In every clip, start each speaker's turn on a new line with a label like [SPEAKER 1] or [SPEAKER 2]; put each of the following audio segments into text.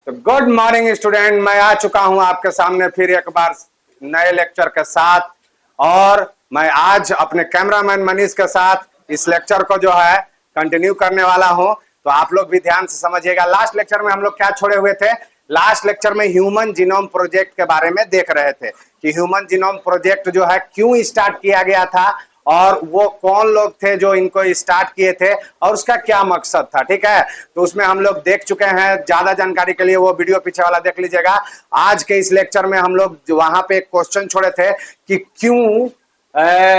[SPEAKER 1] तो good morning student, मैं आ चुका हूं आपके सामने फिर एक बार नए लेक्चर के साथ। और मैं आज अपने कैमरामैन मनीष के साथ इस लेक्चर को जो है कंटिन्यू करने वाला हूं। तो आप लोग भी ध्यान से समझिएगा। लास्ट लेक्चर में हम लोग क्या छोड़े हुए थे? लास्ट लेक्चर में ह्यूमन जीनोम प्रोजेक्ट के बारे में देख रहे थे कि ह्यूमन जीनोम प्रोजेक्ट जो है क्यों स्टार्ट किया गया था और वो कौन लोग थे जो इनको स्टार्ट किए थे और उसका क्या मकसद था। ठीक है, तो उसमें हम लोग देख चुके हैं। ज्यादा जानकारी के लिए वो वीडियो पीछे वाला देख लीजिएगा। आज के इस लेक्चर में हम लोग वहां पे एक क्वेश्चन छोड़े थे कि क्यों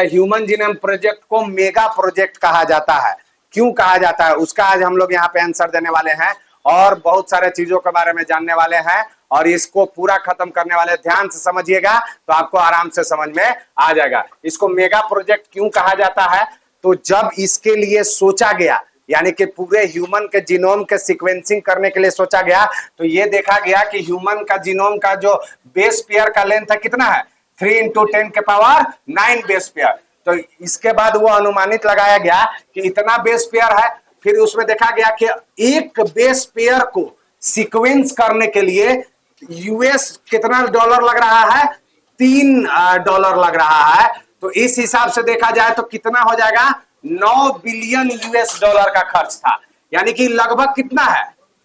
[SPEAKER 1] ह्यूमन जीनोम प्रोजेक्ट को मेगा प्रोजेक्ट कहा जाता है, क्यों कहा जाता है, उसका आज हम लोग यहाँ पे आंसर देने वाले हैं और बहुत सारे चीजों के बारे में जानने वाले हैं और इसको पूरा खत्म करने वाले। ध्यान से समझिएगा तो आपको आराम से समझ में आ जाएगा। इसको मेगा प्रोजेक्ट क्यों कहा जाता है? तो जब इसके लिए सोचा गया, यानी कि पूरे ह्यूमन के जीनोम के सीक्वेंसिंग करने के लिए सोचा गया, तो ये देखा गया कि ह्यूमन का जीनोम का जो बेस पेयर का लेंथ है कितना है? 3 × 10⁹ बेस पेयर। तो इसके बाद वो अनुमानित लगाया गया कि इतना बेस पेयर है। फिर उसमें देखा गया कि एक बेस पेयर को सीक्वेंस करने के लिए यूएस कितना डॉलर लग रहा है? $3 लग रहा है। तो इस हिसाब से देखा जाए तो कितना हो जाएगा? 9 बिलियन US$ का खर्च था। यानी कि लगभग कितना है?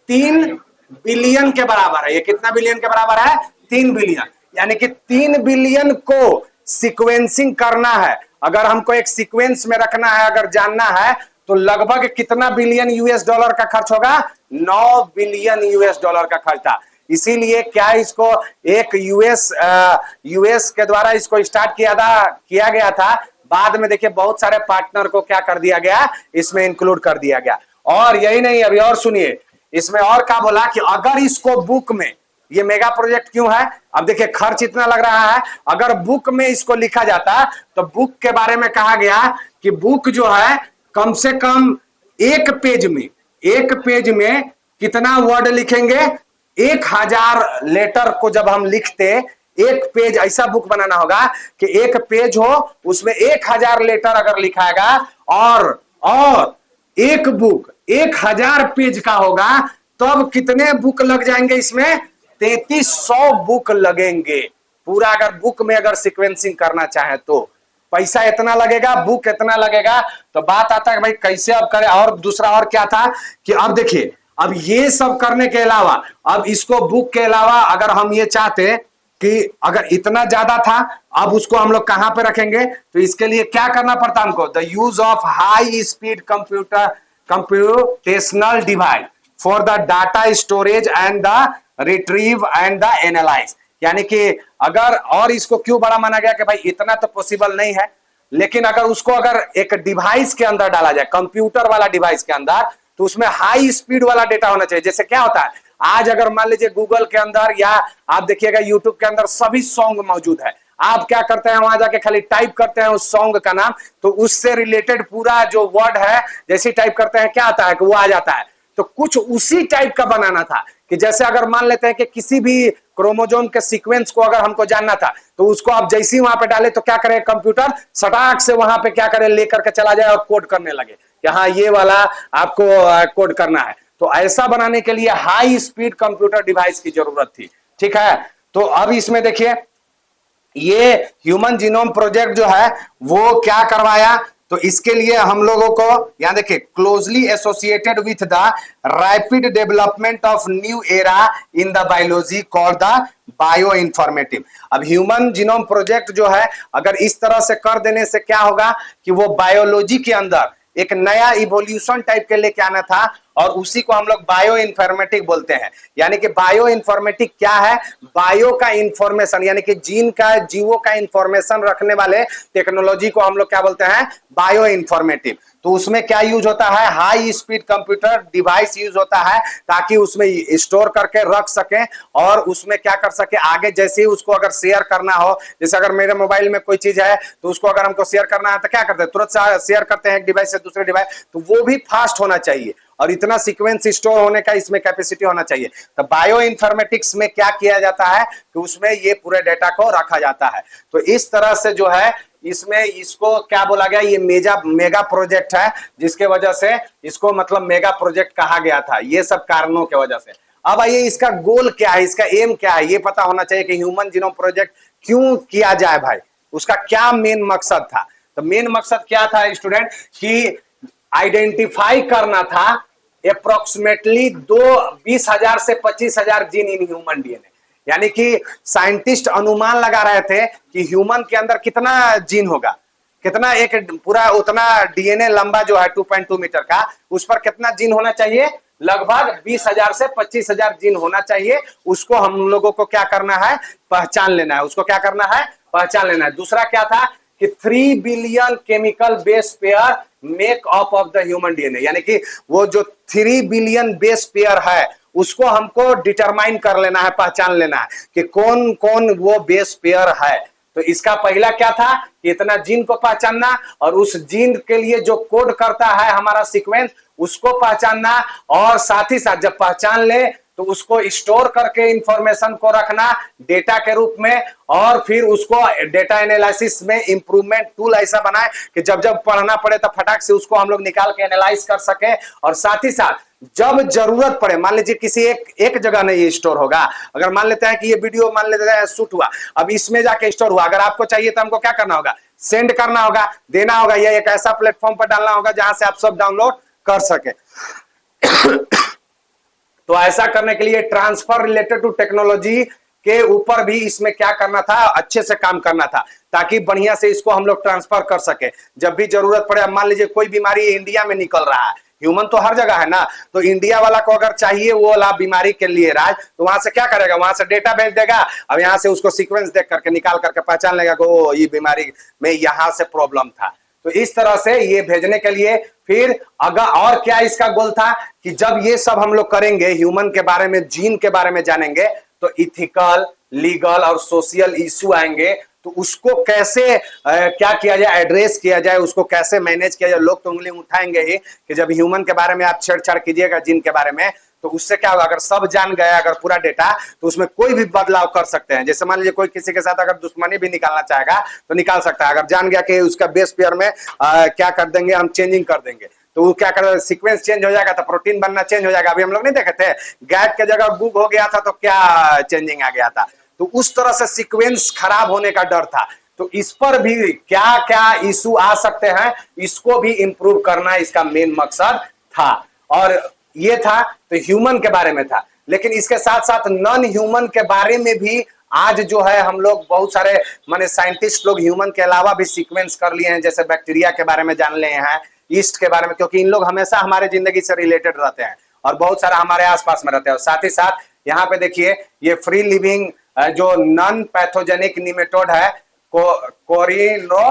[SPEAKER 1] 3 बिलियन के बराबर है। ये कितना बिलियन के बराबर है? 3 बिलियन। यानी कि 3 बिलियन को सीक्वेंसिंग करना है। अगर हमको एक सीक्वेंस में रखना है, अगर जानना है, तो लगभग कितना बिलियन US$ का खर्च होगा? 9 बिलियन US$ का खर्च था। इसीलिए क्या इसको एक यूएस के द्वारा इसको स्टार्ट किया गया था। बाद में देखिए बहुत सारे पार्टनर को क्या कर दिया गया, इसमें इंक्लूड कर दिया गया। और यही नहीं, अभी और सुनिए, इसमें और क्या बोला कि अगर इसको बुक में, ये मेगा प्रोजेक्ट क्यों है? अब देखिए खर्च इतना लग रहा है, अगर बुक में इसको लिखा जाता तो बुक के बारे में कहा गया कि बुक जो है कम से कम एक पेज में कितना वर्ड लिखेंगे? 1000 लेटर को जब हम लिखते, एक पेज ऐसा बुक बनाना होगा कि एक पेज हो उसमें 1000 लेटर अगर लिखाएगा और एक बुक 1000 पेज का होगा, तब कितने बुक लग जाएंगे? इसमें 3300 बुक लगेंगे पूरा। अगर बुक में अगर सीक्वेंसिंग करना चाहे तो पैसा इतना लगेगा, बुक इतना लगेगा। तो बात आता है भाई कैसे अब करें। और दूसरा और क्या था कि अब देखिए, अब ये सब करने के अलावा, अब इसको बुक के अलावा अगर हम ये चाहते कि अगर इतना ज्यादा था, अब उसको हम लोग कहां पे रखेंगे? तो इसके लिए क्या करना पड़ता हमको? The use of high speed computational device for the data storage and the retrieve and the analyse. यानी कि अगर, और इसको क्यों बड़ा माना गया कि भाई इतना तो पॉसिबल नहीं है, लेकिन अगर उसको अगर एक डिवाइस के अंदर डाला जाए, कंप्यूटर वाला डिवाइस के अंदर, तो उसमें हाई स्पीड वाला डेटा होना चाहिए। जैसे क्या होता है आज, अगर मान लीजिए गूगल के अंदर या आप देखिएगा यूट्यूब के अंदर सभी सॉन्ग मौजूद है। आप क्या करते हैं, वहां जाके खाली टाइप करते हैं उस सॉन्ग का नाम, तो उससे रिलेटेड पूरा जो वर्ड है जैसे टाइप करते हैं क्या आता है कि वो आ जाता है। तो कुछ उसी टाइप का बनाना था कि जैसे अगर मान लेते हैं कि किसी भी क्रोमोजोम के सीक्वेंस को अगर हमको जानना था, तो उसको आप जैसे ही वहां पे डाले तो क्या करे कंप्यूटर, सटाक से वहां पे क्या करे, लेकर के चला जाए और कोड करने लगे कि हाँ ये वाला आपको कोड करना है। तो ऐसा बनाने के लिए हाई स्पीड कंप्यूटर डिवाइस की जरूरत थी। ठीक है, तो अब इसमें देखिए ये ह्यूमन जीनोम प्रोजेक्ट जो है वो क्या करवाया, तो इसके लिए हम लोगों को यहां देखिए, closely associated with the rapid development of new era in the biology called the bio informative. अब ह्यूमन जीनोम प्रोजेक्ट जो है अगर इस तरह से कर देने से क्या होगा कि वो बायोलॉजी के अंदर एक नया इवोल्यूशन टाइप के लेके आना था, और उसी को हम लोग बायो इंफॉर्मेटिक बोलते हैं। यानी कि बायो इंफॉर्मेटिक क्या है? बायो का इंफॉर्मेशन, यानी कि जीवों का इंफॉर्मेशन रखने वाले टेक्नोलॉजी को हम लोग क्या बोलते हैं? Bio informative. तो उसमें क्या यूज होता है? High speed computer device use होता है ताकि उसमें स्टोर करके रख सके और उसमें क्या कर सके आगे, जैसे ही उसको अगर शेयर करना हो, जैसे अगर मेरे मोबाइल में कोई चीज है तो उसको अगर हमको शेयर करना है तो क्या करते हैं? तुरंत शेयर करते हैं एक डिवाइस से दूसरे डिवाइस। तो वो भी फास्ट होना चाहिए और इतना सीक्वेंस स्टोर होने का इसमें कैपेसिटी होना चाहिए। तो बायो इंफॉर्मेटिक्स में क्या किया जाता है कि उसमें ये पूरे डेटा को रखा जाता है। तो इस तरह से जो है इसमें इसको क्या बोला गया, ये मेगा प्रोजेक्ट है, जिसके वजह से इसको मतलब मेगा प्रोजेक्ट कहा गया था, ये सब कारणों के वजह से। अब आइए इसका गोल क्या है, इसका एम क्या है, ये पता होना चाहिए कि ह्यूमन जीनोम प्रोजेक्ट क्यों किया जाए भाई, उसका क्या मेन मकसद था। तो मेन मकसद क्या था स्टूडेंट, कि आइडेंटिफाई करना था अप्रोक्सीमेटली 20,000 से 25,000 जीन इन ह्यूमन डीएनए। यानी कि साइंटिस्ट अनुमान लगा रहे थे कि ह्यूमन के अंदर कितना जीन होगा, कितना एक पूरा उतना डीएनए लंबा जो है 2.2 मीटर का, उस पर कितना जीन होना चाहिए, लगभग 20,000 से 25,000 जीन होना चाहिए। उसको हम लोगों को क्या करना है, पहचान लेना है, उसको क्या करना है, पहचान लेना है। दूसरा क्या था कि 3 billion chemical base pair make up of the human DNA, यानी कि वो जो 3 बिलियन बेस पेयर है उसको हमको डिटरमाइन कर लेना है, पहचान लेना है कि कौन कौन वो बेस पेयर है। तो इसका पहला क्या था कि इतना जीन को पहचानना, और उस जीन के लिए जो कोड करता है हमारा सीक्वेंस उसको पहचानना, और साथ ही साथ जब पहचान ले तो उसको स्टोर करके इंफॉर्मेशन को रखना डेटा के रूप में, और फिर उसको डेटा एनालिसिस में इंप्रूवमेंट टूल ऐसा बनाए कि जब जब पढ़ना पड़े तो फटाक से उसको हम लोग निकाल के एनालाइज कर सके। और साथ ही साथ जब जरूरत पड़े, मान लीजिए किसी एक जगह नहीं ये स्टोर होगा, अगर मान लेते हैं कि ये वीडियो मान लेते हैं शूट हुआ, अब इसमें जाके स्टोर हुआ, अगर आपको चाहिए तो हमको क्या करना होगा, सेंड करना होगा, देना होगा, या एक ऐसा प्लेटफॉर्म पर डालना होगा जहां से आप सब डाउनलोड कर सके। तो ऐसा करने के लिए ट्रांसफर रिलेटेड टू टेक्नोलॉजी के ऊपर भी इसमें क्या करना था, अच्छे से काम करना था, ताकि बढ़िया से इसको हम लोग ट्रांसफर कर सके जब भी जरूरत पड़े। मान लीजिए कोई बीमारी इंडिया में निकल रहा है, ह्यूमन तो हर जगह है ना, तो इंडिया वाला को अगर चाहिए वो वाला बीमारी के लिए इलाज, तो वहां से क्या करेगा, वहां से डेटा भेज देगा, अब यहाँ से उसको सीक्वेंस देख करके निकाल करके पहचान लेगा कि ओ ये बीमारी में यहाँ से प्रॉब्लम था। तो इस तरह से ये भेजने के लिए फिर अगर और क्या इसका गोल था कि जब ये सब हम लोग करेंगे, ह्यूमन के बारे में, जीन के बारे में जानेंगे, तो इथिकल, लीगल और सोशल इश्यू आएंगे, तो उसको कैसे क्या किया जाए, एड्रेस किया जाए, उसको कैसे मैनेज किया जाए। लोग तो उंगली उठाएंगे ही कि जब ह्यूमन के बारे में आप छेड़छाड़ कीजिएगा जीन के बारे में, तो उससे क्या होगा, अगर सब जान गया अगर पूरा डेटा, तो उसमें कोई भी बदलाव कर सकते हैं। जैसे मान लीजिए कोई किसी के साथ अगर दुश्मनी भी निकालना चाहेगा तो निकाल सकता है, अगर जान गया कि उसका बेस पेयर में क्या कर देंगे, हम चेंजिंग कर देंगे, तो वो क्या कर, सीक्वेंस चेंज हो जाएगा, तो प्रोटीन बनना चेंज हो जाएगा। अभी हम लोग नहीं देखे थे, गैप के जगह गुग हो गया था तो क्या चेंजिंग आ गया था, तो उस तरह से सीक्वेंस खराब होने का डर था। तो इस पर भी क्या क्या इशू आ सकते हैं, इसको भी इंप्रूव करना इसका मेन मकसद था। और ये था तो ह्यूमन के बारे में था, लेकिन इसके साथ साथ नॉन ह्यूमन के बारे में भी आज जो है हम लोग बहुत सारे माने साइंटिस्ट लोग ह्यूमन के अलावा भी सीक्वेंस कर लिए हैं। जैसे बैक्टीरिया के बारे में जान लिए हैं, ईस्ट के बारे में, क्योंकि इन लोग हमेशा हमारे जिंदगी से रिलेटेड रहते हैं और बहुत सारा हमारे आसपास में रहते हैं। और साथ ही साथ यहाँ पे देखिए ये फ्री लिविंग जो नॉन पैथोजेनिक निमेटोड है, कोरिनो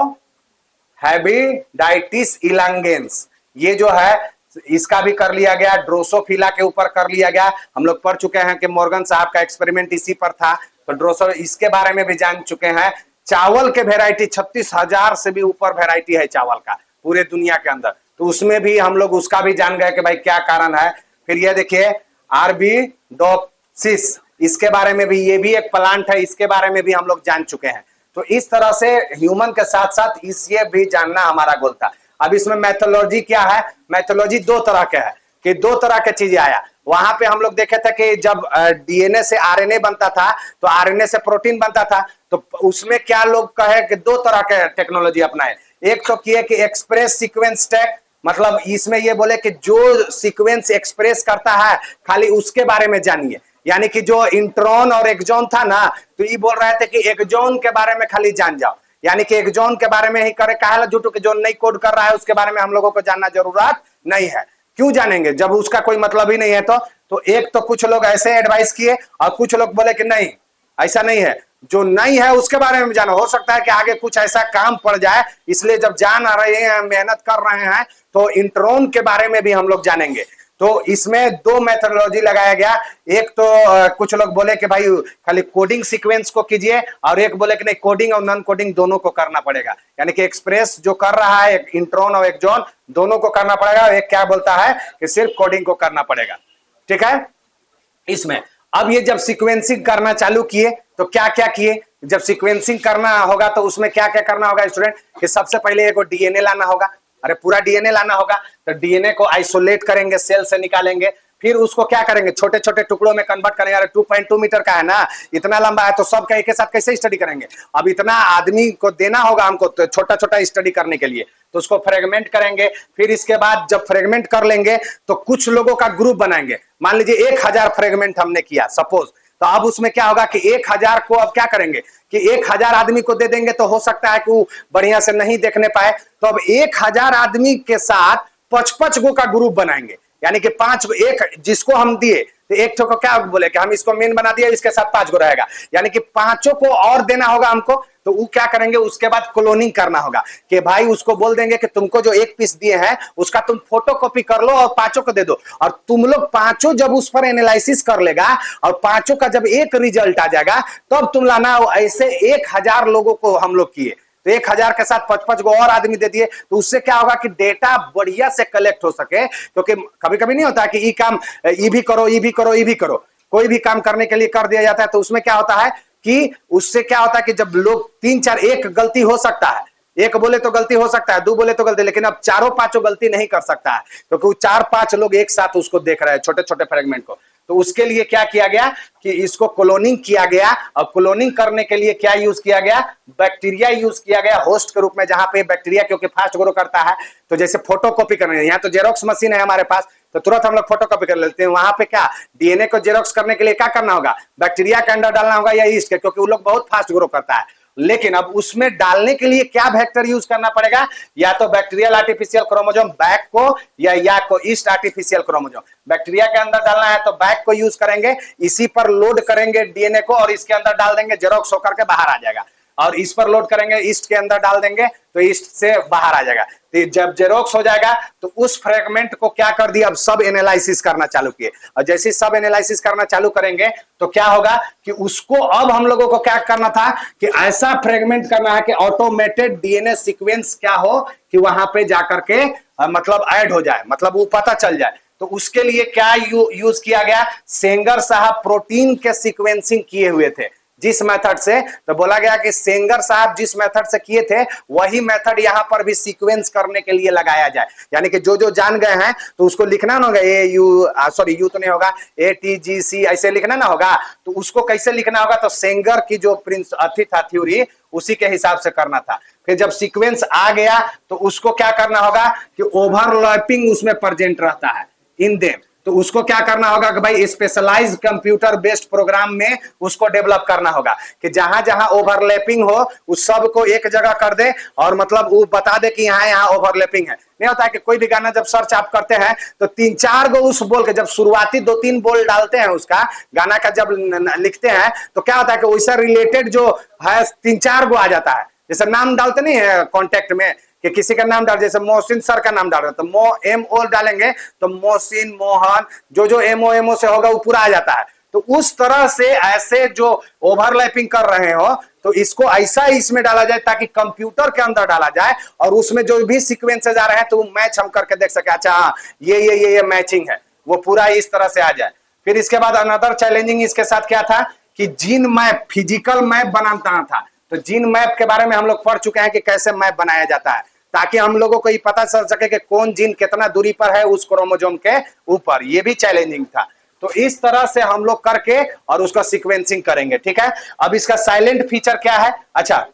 [SPEAKER 1] हैबिडाइटिस इलांगेंस, ये जो है इसका भी कर लिया गया, ड्रोसोफिला के ऊपर कर लिया गया। हम लोग पढ़ चुके हैं कि मॉर्गन साहब का एक्सपेरिमेंट इसी पर था, तो ड्रोसो इसके बारे में भी जान चुके हैं। चावल के वेराइटी 36,000 से भी ऊपर वेराइटी है चावल का पूरे दुनिया के अंदर, तो उसमें भी हम लोग उसका भी जान गए कि भाई क्या कारण है। फिर ये देखिए आर्बिडोप्सिस, इसके बारे में भी, ये भी एक प्लांट है, इसके बारे में भी हम लोग जान चुके हैं। तो इस तरह से ह्यूमन के साथ साथ इसे भी जानना हमारा गोल था। अब इसमें मैथोलॉजी क्या है, मैथोलॉजी दो तरह के है कि दो तरह के चीजें आया। वहां पे हम लोग देखे थे कि जब डीएनए से आरएनए बनता था तो आरएनए से प्रोटीन बनता था, तो उसमें क्या लोग कहे कि दो तरह के टेक्नोलॉजी अपनाए। एक तो किए कि एक्सप्रेस सीक्वेंस टेक, मतलब इसमें ये बोले कि जो सीक्वेंस एक्सप्रेस करता है खाली उसके बारे में जानिए, यानी कि जो इंट्रॉन और एक्सॉन था ना, तो ये बोल रहे थे कि एक्सॉन के बारे में खाली जान जाओ, यानी कि एक्सॉन के बारे में ही करे, काहे जुटो कि जो नहीं कोड कर रहा है उसके बारे में हम लोगों को जानना जरूरत नहीं है। क्यों जानेंगे जब उसका कोई मतलब ही नहीं है। तो एक तो कुछ लोग ऐसे एडवाइस किए और कुछ लोग बोले कि नहीं ऐसा नहीं है, जो नहीं है उसके बारे में जानो, हो सकता है कि आगे कुछ ऐसा काम पड़ जाए, इसलिए जब जान आ रहे हैं, मेहनत कर रहे हैं, तो इंट्रॉन के बारे में भी हम लोग जानेंगे। तो इसमें दो मेथोडोलॉजी लगाया गया। एक तो कुछ लोग बोले कि भाई खाली कोडिंग सीक्वेंस को कीजिए, और एक बोले कि नहीं कोडिंग और नॉन कोडिंग दोनों को करना पड़ेगा, यानी कि एक्सप्रेस जो कर रहा है इंट्रॉन और एक्सॉन दोनों को करना पड़ेगा। एक क्या बोलता है कि सिर्फ कोडिंग को करना पड़ेगा, ठीक है। इसमें अब ये जब सीक्वेंसिंग करना चालू किए तो क्या क्या किए, जब सीक्वेंसिंग करना होगा तो उसमें क्या क्या करना होगा स्टूडेंट, कि सबसे पहले एक डीएनए लाना होगा, अरे पूरा डीएनए लाना होगा, तो डीएनए को आइसोलेट करेंगे, सेल से निकालेंगे, फिर उसको क्या करेंगे, छोटे छोटे टुकड़ों में कन्वर्ट करेंगे। अरे 2.2 मीटर का है ना, इतना लंबा है, तो सबका एक साथ कैसे स्टडी करेंगे। अब इतना आदमी को देना होगा हमको तो छोटा छोटा स्टडी करने के लिए, तो उसको फ्रेगमेंट करेंगे। फिर इसके बाद जब फ्रेगमेंट कर लेंगे तो कुछ लोगों का ग्रुप बनाएंगे। मान लीजिए 1000 फ्रेगमेंट हमने किया सपोज, तो अब उसमें क्या होगा कि 1000 को अब क्या करेंगे कि 1000 आदमी को दे देंगे, तो हो सकता है कि वो बढ़िया से नहीं देखने पाए। तो अब 1000 आदमी के साथ 55 गो का ग्रुप बनाएंगे, यानी कि 5 एक जिसको हम दिए तो एक को क्या बोले कि हम इसको मेन बना दिए, इसके साथ 5 गो रहेगा, यानी कि 5 को और देना होगा हमको। तो वो क्या करेंगे, उसके बाद क्लोनिंग करना होगा कि भाई उसको बोल देंगे कि तुमको जो एक पीस दिए हैं उसका तुम फोटो कॉपी कर लो और 5 को दे दो, और तुम लोग 5 जब उस पर एनालिसिस कर लेगा और 5 का जब एक रिजल्ट आ जाएगा तब तुम लाना। ऐसे 1000 लोगों को हम लोग किए, तो 1000 के साथ 55 गो और आदमी दे दिए, तो उससे क्या होगा कि डेटा बढ़िया से कलेक्ट हो सके। क्योंकि कभी कभी नहीं होता कि ये काम ये भी करो, ये भी करो, ये भी करो, कोई भी काम करने के लिए कर दिया जाता है, तो उसमें क्या होता है कि उससे क्या होता है कि जब लोग 3-4 एक गलती हो सकता है, एक बोले तो गलती हो सकता है, 2 बोले तो गलती, लेकिन अब 4-5 गलती नहीं कर सकता है, क्योंकि वो 4-5 लोग एक साथ उसको देख रहे हैं छोटे छोटे फ्रेगमेंट को। तो उसके लिए क्या किया गया कि इसको क्लोनिंग किया गया, और क्लोनिंग करने के लिए क्या यूज किया गया, बैक्टीरिया यूज किया गया होस्ट के रूप में, जहां पे बैक्टीरिया क्योंकि फास्ट ग्रो करता है। तो जैसे फोटो कॉपी करने, यहाँ तो जेरोक्स मशीन है हमारे पास, तो तुरंत हम लोग फोटो कॉपी कर लेते हैं। वहां पे क्या डीएनए को जेरोक्स करने के लिए क्या करना होगा, बैक्टीरिया के अंदर डालना होगा या ईस्ट के, क्योंकि वो लोग बहुत फास्ट ग्रो करता है। लेकिन अब उसमें डालने के लिए क्या वेक्टर यूज करना पड़ेगा, या तो बैक्टीरियल आर्टिफिशियल क्रोमोसोम बैक को, या को ईस्ट आर्टिफिशियल क्रोमोसोम। बैक्टीरिया के अंदर डालना है तो बैक को यूज करेंगे, इसी पर लोड करेंगे डीएनए को और इसके अंदर डाल देंगे, जेरोक्स होकर के बाहर आ जाएगा। और इस पर लोड करेंगे, ईस्ट के अंदर डाल देंगे तो ईस्ट से बाहर आ जाएगा। तो जब जेरोक्स हो जाएगा तो उस फ्रेगमेंट को क्या कर दिया, अब सब एनालिसिस करना चालू किए। और जैसे सब एनालिसिस करना चालू करेंगे तो क्या होगा कि उसको अब हम लोगों को क्या करना था कि ऐसा फ्रेगमेंट करना है कि ऑटोमेटेड डीएनए सीक्वेंस क्या हो कि वहां पे जाकर के मतलब ऐड हो जाए, मतलब वो पता चल जाए। तो उसके लिए क्या यूज किया गया, सेंगर साहब प्रोटीन के सीक्वेंसिंग किए हुए थे जिस मेथड से, तो बोला गया कि सेंगर साहब जिस मेथड से किए थे वही मेथड यहां पर भी सीक्वेंस करने के लिए लगाया जाए। यानी कि जो जो जान गए हैं तो उसको लिखना ना होगा, यू तो नहीं होगा, ATGC ऐसे लिखना ना होगा। तो उसको कैसे लिखना होगा, तो सेंगर की जो अथी था थ्योरी उसी के हिसाब से करना था। फिर जब सीक्वेंस आ गया तो उसको क्या करना होगा कि ओवरलैपिंग उसमें प्रेजेंट रहता है इन देम, तो उसको क्या करना होगा कि भाई स्पेशलाइज्ड कंप्यूटर बेस्ड प्रोग्राम में उसको डेवलप करना होगा कि जहां जहां ओवरलैपिंग हो उस सब को एक जगह कर दे, और मतलब वो बता दे कि यहाँ यहाँ ओवरलैपिंग है। नहीं होता है कि कोई भी गाना जब सर्च आप करते हैं तो 3-4 गो उस बोल के, जब शुरुआती 2-3 बोल डालते हैं उसका गाना का जब लिखते हैं तो क्या होता है कि वैसा रिलेटेड जो है 3-4 गो आ जाता है। जैसे नाम डालते नहीं है कॉन्टेक्ट में कि किसी का नाम डाल, जैसे मोहसिन सर का नाम डाल रहे तो MO डालेंगे तो मोहसिन, मोहन, जो MO से होगा वो पूरा आ जाता है। तो उस तरह से ऐसे जो ओवरलैपिंग कर रहे हो तो इसको ऐसा ही इसमें डाला जाए ताकि कंप्यूटर के अंदर डाला जाए और उसमें जो भी सीक्वेंसेज आ रहे हैं तो वो मैच हम करके देख सके, अच्छा हाँ ये मैचिंग है, वो पूरा इस तरह से आ जाए। फिर इसके बाद अनदर चैलेंजिंग इसके साथ क्या था कि जीन मैप, फिजिकल मैप बनाना था। तो जीन मैप के बारे में हम लोग पढ़ चुके हैं कि कैसे मैप बनाया जाता है, ताकि हम लोगों को ये पता चल सके कि कौन जीन कितना दूरी पर है उस क्रोमोसोम के ऊपर। ये भी चैलेंजिंग था। तो इस तरह से हम लोग करके और उसका सीक्वेंसिंग करेंगे, ठीक है। अब इसका साइलेंट फीचर क्या है, अच्छा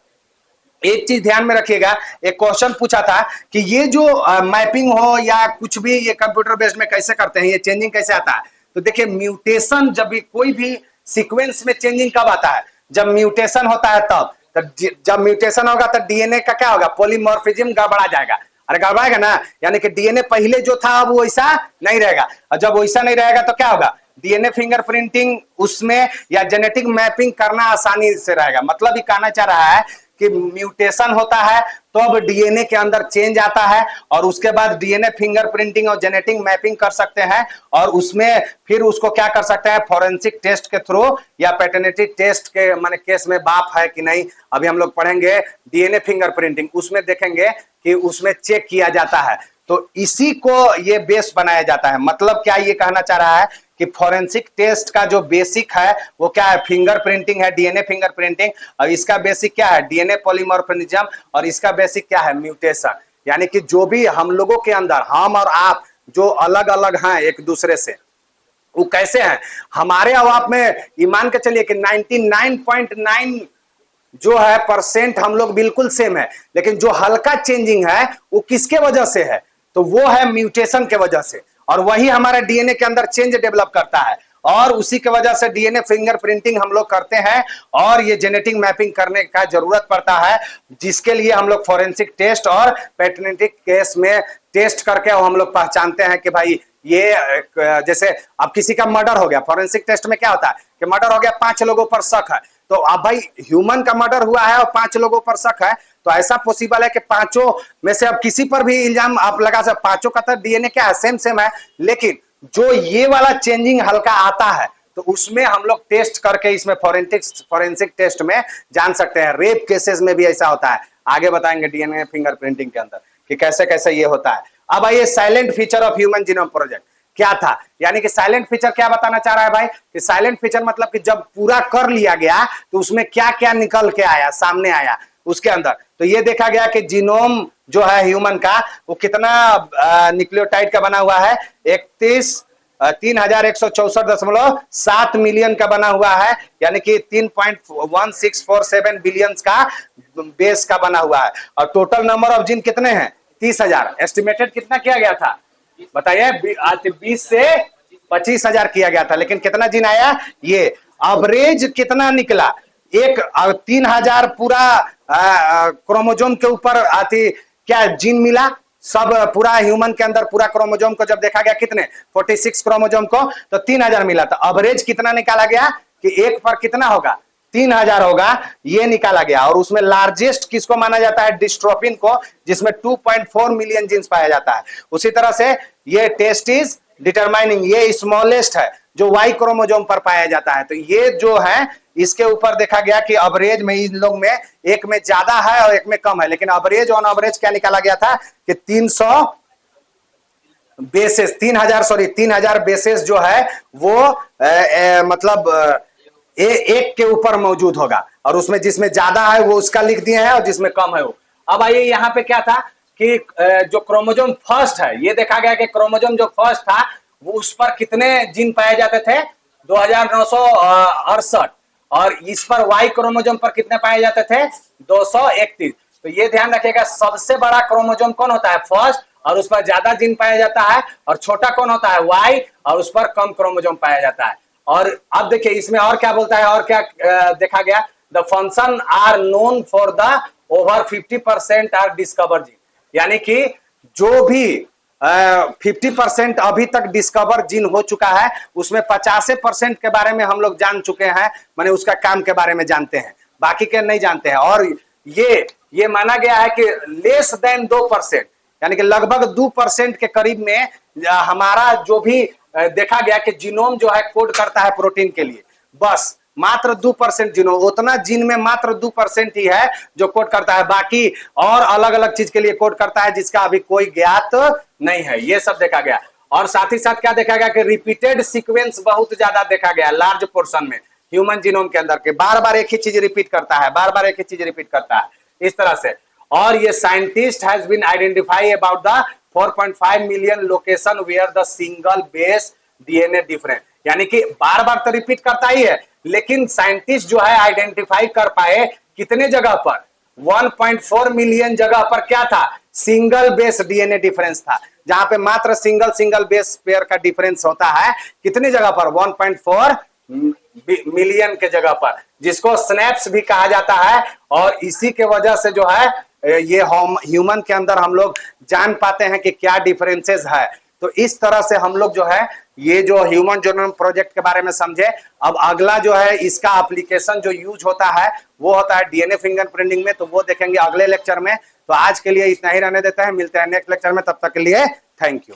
[SPEAKER 1] एक चीज ध्यान में रखिएगा, एक क्वेश्चन पूछा था कि ये जो मैपिंग हो या कुछ भी ये कंप्यूटर बेस्ड में कैसे करते हैं, ये चेंजिंग कैसे आता है। तो देखिए म्यूटेशन, जब भी कोई भी सीक्वेंस में चेंजिंग कब आता है, जब म्यूटेशन होता है तब। जब म्यूटेशन होगा तो डीएनए का क्या होगा, पॉलीमॉर्फिज्म गड़बड़ा जाएगा। अरे गड़बड़ाएगा ना, यानी कि डीएनए पहले जो था अब वैसा नहीं रहेगा, और जब वैसा नहीं रहेगा तो क्या होगा, डीएनए फिंगरप्रिंटिंग उसमें या जेनेटिक मैपिंग करना आसानी से रहेगा। मतलब ये कहना चाह रहा है कि म्यूटेशन होता है तो अब डीएनए के अंदर चेंज आता है और उसके बाद डीएनए फिंगरप्रिंटिंग और जेनेटिक मैपिंग कर सकते हैं, और उसमें फिर उसको क्या कर सकते हैं, फॉरेंसिक टेस्ट के थ्रू या पैटर्निटी टेस्ट के माने केस में बाप है कि नहीं, अभी हम लोग पढ़ेंगे डीएनए फिंगरप्रिंटिंग, उसमें देखेंगे कि उसमें चेक किया जाता है। तो इसी को ये बेस बनाया जाता है। मतलब क्या ये कहना चाह रहा है कि फॉरेंसिक टेस्ट का जो बेसिक है वो क्या है, फिंगरप्रिंटिंग है, डीएनए फिंगरप्रिंटिंग, और इसका बेसिक क्या है, डीएनए पॉलीमॉर्फिज्म, और इसका बेसिक क्या है, म्यूटेशन। यानी कि जो भी हम लोगों के अंदर, हम और आप जो अलग अलग हैं एक दूसरे से, वो कैसे हैं हमारे, अब आप में ईमान के चलिए कि 99.9 जो है परसेंट हम लोग बिल्कुल सेम है, लेकिन जो हल्का चेंजिंग है वो किसके वजह से है, तो वो है म्यूटेशन के वजह से, और वही हमारा डीएनए के अंदर चेंज डेवलप करता है, और उसी के वजह से डीएनए फिंगरप्रिंटिंग हम लोग करते हैं, और ये जेनेटिक मैपिंग करने का जरूरत पड़ता है, जिसके लिए हम लोग फॉरेंसिक टेस्ट और पैथोजेनिक केस में टेस्ट करके हम लोग पहचानते हैं कि भाई ये जैसे अब किसी का मर्डर हो गया, फॉरेंसिक टेस्ट में क्या होता है कि मर्डर हो गया, 5 लोगों पर शक है, तो अब भाई ह्यूमन का मर्डर हुआ है और 5 लोगों पर शक है, तो ऐसा पॉसिबल है कि 5 में से अब किसी पर भी इल्जाम आप लगा सकते, 5 का तो डीएनए क्या है, सेम है, लेकिन जो ये वाला चेंजिंग हल्का आता है तो उसमें हम लोग टेस्ट करके इसमें फॉरेंसिक टेस्ट में जान सकते हैं। रेप केसेस में भी ऐसा होता है, आगे बताएंगे डीएनए फिंगरप्रिंटिंग के अंदर कि कैसे कैसे ये होता है। अब आइए silent feature of human genome project क्या था, यानी कि साइलेंट फीचर क्या बताना चाह रहा है भाई कि साइलेंट फीचर मतलब कि जब पूरा कर लिया गया तो उसमें क्या क्या निकल के आया, सामने आया उसके अंदर, तो ये देखा गया कि जीनोम जो है ह्यूमन का वो कितना न्यूक्लियोटाइड का बना हुआ है, 3,164.7 मिलियन का बना हुआ है, यानी कि 3.1647 बिलियन का बेस का बना हुआ है, और टोटल नंबर ऑफ जीन कितने हैं 30,000, एस्टिमेटेड कितना किया गया था बताइए, 20 से 25,000 किया गया था, लेकिन कितना जीन आया, ये एवरेज कितना निकला, 3,000 पूरा क्रोमोजोम के ऊपर आती क्या जीन मिला, सब पूरा ह्यूमन के अंदर पूरा क्रोमोजोम को जब देखा गया कितने 46 क्रोमोजोम को, तो 3,000 मिला था, एवरेज कितना निकाला गया कि एक पर कितना होगा 3,000 होगा, ये निकाला गया, और उसमें लार्जेस्ट किसको माना जाता है, डिस्ट्रोफिन को, जिसमें 2.4 मिलियन जीन्स पाया जाता है। उसी तरह से ये टेस्ट इज डिटरमाइनिंग, ये स्मॉलेस्ट है जो वाई क्रोमोजोम पर पाया जाता है, तो ये जो है इसके ऊपर देखा गया कि एवरेज में इन लोग में एक में ज्यादा है और एक में कम है, लेकिन एवरेज ऑन एवरेज क्या निकाला गया था कि 300 बेसिस 3,000 बेसिस जो है वो मतलब एक के ऊपर मौजूद होगा, और उसमें जिसमें ज्यादा है वो उसका लिख दिए हैं और जिसमें कम है वो। अब आइए यहाँ पे क्या था कि जो क्रोमोजोम फर्स्ट है, ये देखा गया कि क्रोमोजोम जो फर्स्ट था वो उस पर कितने जीन पाए जाते थे 2,968, और इस पर वाई क्रोमोजोम पर कितने पाए जाते थे 231। तो ये ध्यान रखिएगा सबसे बड़ा क्रोमोजोम कौन होता है फर्स्ट, और उस पर ज्यादा जीन पाया जाता है, और छोटा कौन होता है वाई, और उस पर कम क्रोमोजोम पाया जाता है। और अब देखिए इसमें और क्या बोलता है, और क्या देखा गया, the function are known for the over 50% are discover gene, यानी कि जो भी 50% अभी तक डिस्कवर जीन हो चुका है उसमें 50% के बारे में हम लोग जान चुके हैं, माने उसका काम के बारे में जानते हैं, बाकी के नहीं जानते हैं। और ये माना गया है कि लेस देन 2%, यानी कि लगभग 2% के करीब में हमारा जो भी देखा गया कि जीनोम जो है कोड करता है प्रोटीन के लिए, बस मात्र 2% जीनोम, उतना जीन में मात्र 2% ही है जो कोड करता है, बाकी और अलग अलग चीज के लिए कोड करता है जिसका अभी कोई ज्ञात नहीं है, ये सब देखा गया। और साथ ही साथ क्या देखा गया कि रिपीटेड सीक्वेंस बहुत ज्यादा देखा गया लार्ज पोर्शन में ह्यूमन जीनोम के अंदर के, बार बार एक ही चीज रिपीट करता है, बार बार एक ही चीज रिपीट करता है इस तरह से। और ये scientist has been identify about the 4.5 million location where the single base DNA different, यानी कि बार बार तो रिपीट करता ही है, लेकिन साइंटिस्ट जो है आइडेंटिफाई कर पाए कितने जगह पर 1.4 मिलियन जगह पर क्या था सिंगल बेस डीएनए डिफरेंस था, जहां पे मात्र सिंगल बेस पेयर का डिफरेंस होता है, कितनी जगह पर 1.4 मिलियन के जगह पर, जिसको स्नैप्स भी कहा जाता है। और इसी के वजह से जो है ये ह्यूमन के अंदर हम लोग जान पाते हैं कि क्या डिफरेंसेस है। तो इस तरह से हम लोग जो है ये जो ह्यूमन जीनोम प्रोजेक्ट के बारे में समझे। अब अगला जो है इसका एप्लीकेशन जो यूज होता है वो होता है डीएनए फिंगरप्रिंटिंग में, तो वो देखेंगे अगले लेक्चर में। तो आज के लिए इतना ही रहने देते हैं, मिलते हैं नेक्स्ट लेक्चर में, तब तक के लिए थैंक यू।